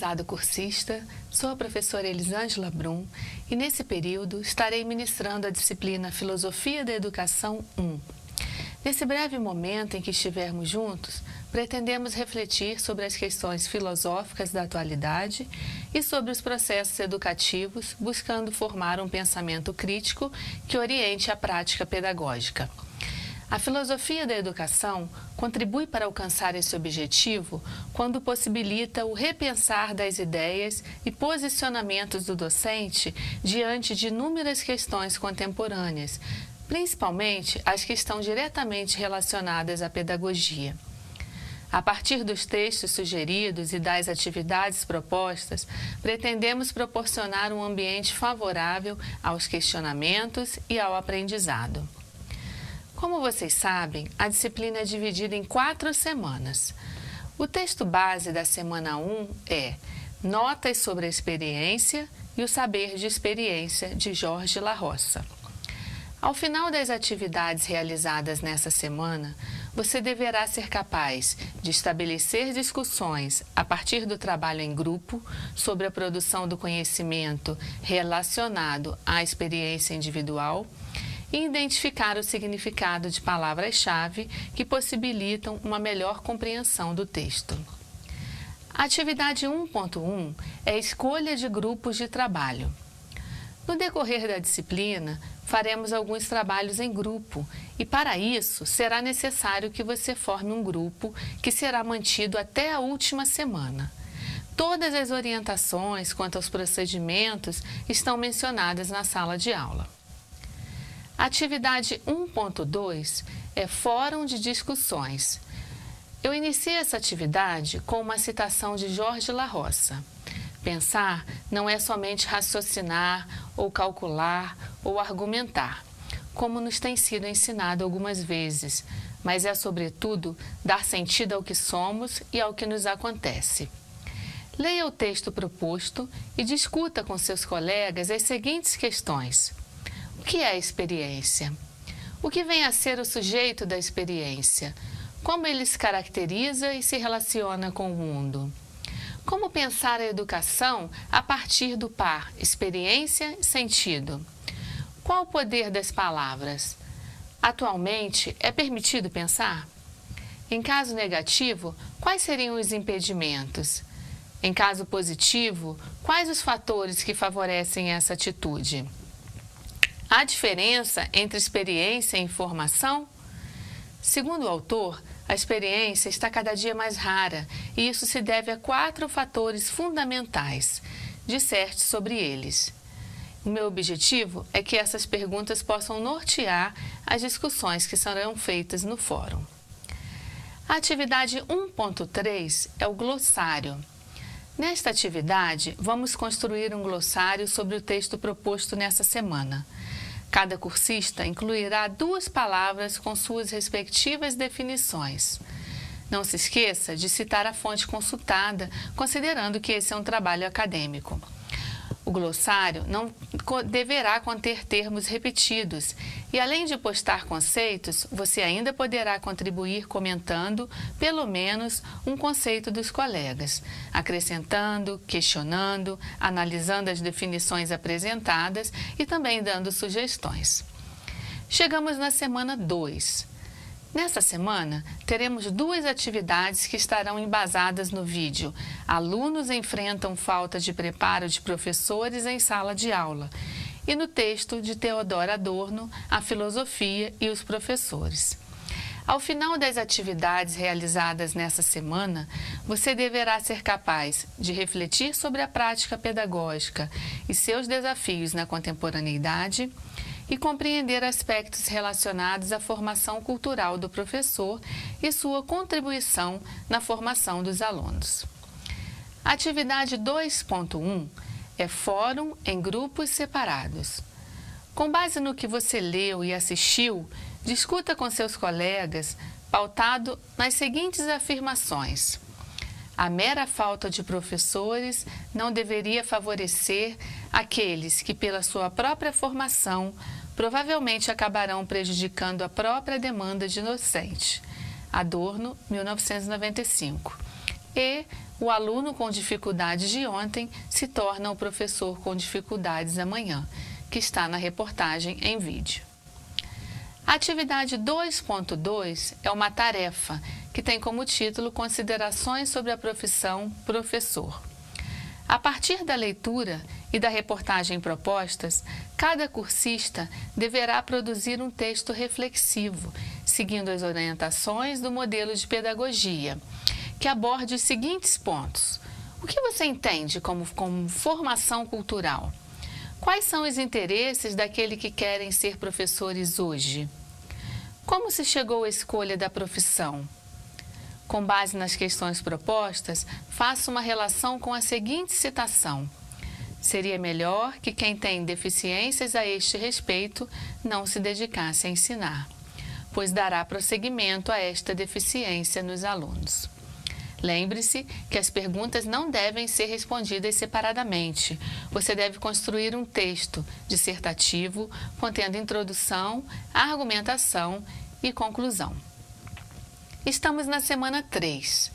prezado cursista, sou a professora Elisângela Brum e nesse período estarei ministrando a disciplina Filosofia da Educação 1. Nesse breve momento em que estivermos juntos, pretendemos refletir sobre as questões filosóficas da atualidade e sobre os processos educativos, buscando formar um pensamento crítico que oriente a prática pedagógica. A filosofia da educação contribui para alcançar esse objetivo quando possibilita o repensar das ideias e posicionamentos do docente diante de inúmeras questões contemporâneas, principalmente as que estão diretamente relacionadas à pedagogia. A partir dos textos sugeridos e das atividades propostas, pretendemos proporcionar um ambiente favorável aos questionamentos e ao aprendizado. Como vocês sabem, a disciplina é dividida em 4 semanas. O texto base da semana 1 é Notas sobre a Experiência e o Saber de Experiência, de Jorge La Roça. Ao final das atividades realizadas nessa semana, você deverá ser capaz de estabelecer discussões a partir do trabalho em grupo sobre a produção do conhecimento relacionado à experiência individual e identificar o significado de palavras-chave que possibilitam uma melhor compreensão do texto. A atividade 1.1 é a escolha de grupos de trabalho. No decorrer da disciplina, faremos alguns trabalhos em grupo e, para isso, será necessário que você forme um grupo que será mantido até a última semana. Todas as orientações quanto aos procedimentos estão mencionadas na sala de aula. A atividade 1.2 é Fórum de Discussões. Eu iniciei essa atividade com uma citação de Jorge La Roça. Pensar não é somente raciocinar, ou calcular, ou argumentar, como nos tem sido ensinado algumas vezes, mas é, sobretudo, dar sentido ao que somos e ao que nos acontece. Leia o texto proposto e discuta com seus colegas as seguintes questões. O que é a experiência? O que vem a ser o sujeito da experiência? Como ele se caracteriza e se relaciona com o mundo? Como pensar a educação a partir do par experiência e sentido? Qual o poder das palavras? Atualmente, é permitido pensar? Em caso negativo, quais seriam os impedimentos? Em caso positivo, quais os fatores que favorecem essa atitude? Há diferença entre experiência e informação? Segundo o autor, a experiência está cada dia mais rara e isso se deve a 4 fatores fundamentais. Disserte sobre eles. O meu objetivo é que essas perguntas possam nortear as discussões que serão feitas no fórum. A atividade 1.3 é o glossário. Nesta atividade, vamos construir um glossário sobre o texto proposto nessa semana. Cada cursista incluirá 2 palavras com suas respectivas definições. Não se esqueça de citar a fonte consultada, considerando que esse é um trabalho acadêmico. O glossário não deverá conter termos repetidos e, além de postar conceitos, você ainda poderá contribuir comentando, pelo menos, um conceito dos colegas, acrescentando, questionando, analisando as definições apresentadas e também dando sugestões. Chegamos na semana 2. Nessa semana, teremos 2 atividades que estarão embasadas no vídeo. Alunos enfrentam falta de preparo de professores em sala de aula. E no texto de Theodor Adorno, A Filosofia e os Professores. Ao final das atividades realizadas nessa semana, você deverá ser capaz de refletir sobre a prática pedagógica e seus desafios na contemporaneidade, e compreender aspectos relacionados à formação cultural do professor e sua contribuição na formação dos alunos. A atividade 2.1 é Fórum em grupos separados. Com base no que você leu e assistiu, discuta com seus colegas, pautado nas seguintes afirmações. A mera falta de professores não deveria favorecer aqueles que, pela sua própria formação, provavelmente acabarão prejudicando a própria demanda de docente. Adorno, 1995. e o aluno com dificuldades de ontem se torna o professor com dificuldades amanhã, que está na reportagem em vídeo. A atividade 2.2 é uma tarefa que tem como título Considerações sobre a profissão professor. A partir da leitura e da reportagem propostas, cada cursista deverá produzir um texto reflexivo, seguindo as orientações do modelo de pedagogia, que aborde os seguintes pontos. O que você entende como formação cultural? Quais são os interesses daqueles que querem ser professores hoje? Como se chegou à escolha da profissão? Com base nas questões propostas, faça uma relação com a seguinte citação. Seria melhor que quem tem deficiências a este respeito não se dedicasse a ensinar, pois dará prosseguimento a esta deficiência nos alunos. Lembre-se que as perguntas não devem ser respondidas separadamente. Você deve construir um texto dissertativo contendo introdução, argumentação e conclusão. Estamos na semana 3.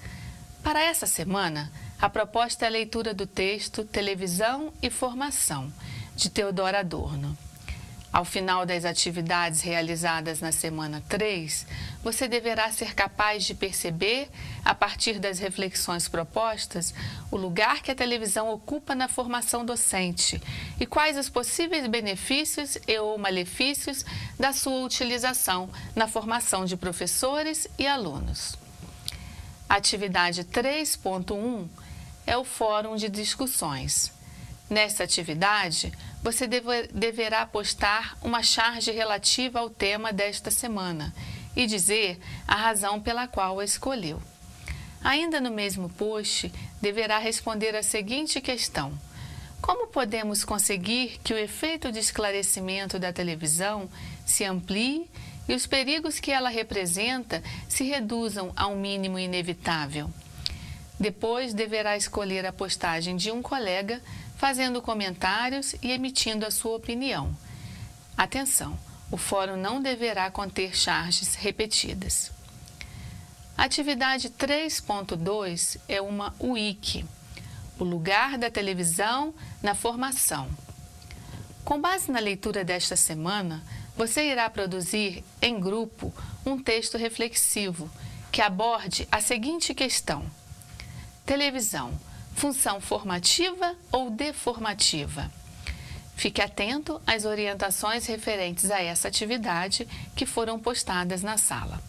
Para essa semana, a proposta é a leitura do texto Televisão e Formação, de Theodor Adorno. Ao final das atividades realizadas na semana 3, você deverá ser capaz de perceber, a partir das reflexões propostas, o lugar que a televisão ocupa na formação docente e quais os possíveis benefícios e ou malefícios da sua utilização na formação de professores e alunos. A atividade 3.1 é o Fórum de Discussões. Nesta atividade, você deverá postar uma charge relativa ao tema desta semana e dizer a razão pela qual a escolheu. Ainda no mesmo post, deverá responder a seguinte questão: como podemos conseguir que o efeito de esclarecimento da televisão se amplie e os perigos que ela representa se reduzam ao mínimo inevitável? Depois, deverá escolher a postagem de um colega, fazendo comentários e emitindo a sua opinião. Atenção! O fórum não deverá conter charges repetidas. A atividade 3.2 é uma wiki, o lugar da televisão na formação. Com base na leitura desta semana, você irá produzir em grupo um texto reflexivo que aborde a seguinte questão: televisão, função formativa ou deformativa? Fique atento às orientações referentes a essa atividade que foram postadas na sala.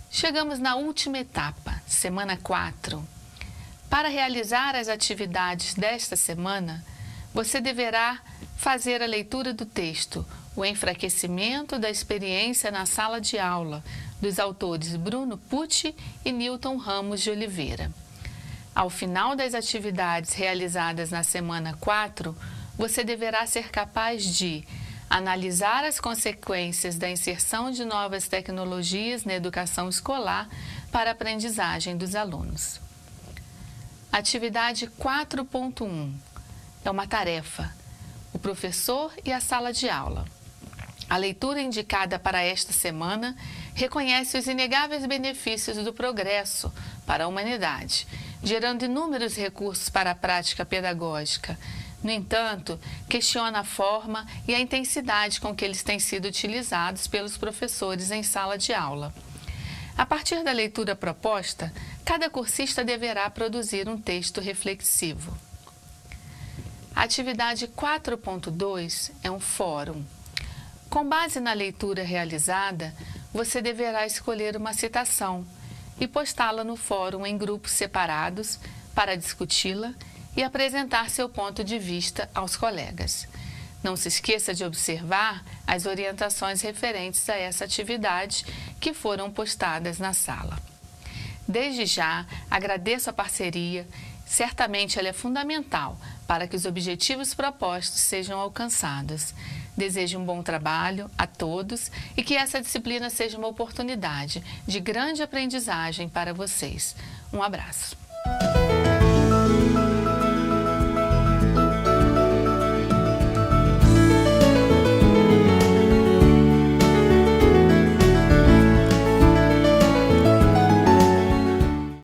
Chegamos na última etapa, semana 4. Para realizar as atividades desta semana, você deverá fazer a leitura do texto O Enfraquecimento da Experiência na Sala de Aula, dos autores Bruno Pucci e Newton Ramos de Oliveira. Ao final das atividades realizadas na semana 4, você deverá ser capaz de analisar as consequências da inserção de novas tecnologias na educação escolar para a aprendizagem dos alunos. Atividade 4.1 é uma tarefa: o professor e a sala de aula. A leitura indicada para esta semana reconhece os inegáveis benefícios do progresso para a humanidade, gerando inúmeros recursos para a prática pedagógica. No entanto, questiona a forma e a intensidade com que eles têm sido utilizados pelos professores em sala de aula. A partir da leitura proposta, cada cursista deverá produzir um texto reflexivo. A atividade 4.2 é um fórum. Com base na leitura realizada, você deverá escolher uma citação e postá-la no fórum em grupos separados para discuti-la e apresentar seu ponto de vista aos colegas. Não se esqueça de observar as orientações referentes a essa atividade que foram postadas na sala. Desde já, agradeço a parceria. Certamente ela é fundamental para que os objetivos propostos sejam alcançados. Desejo um bom trabalho a todos e que essa disciplina seja uma oportunidade de grande aprendizagem para vocês. Um abraço.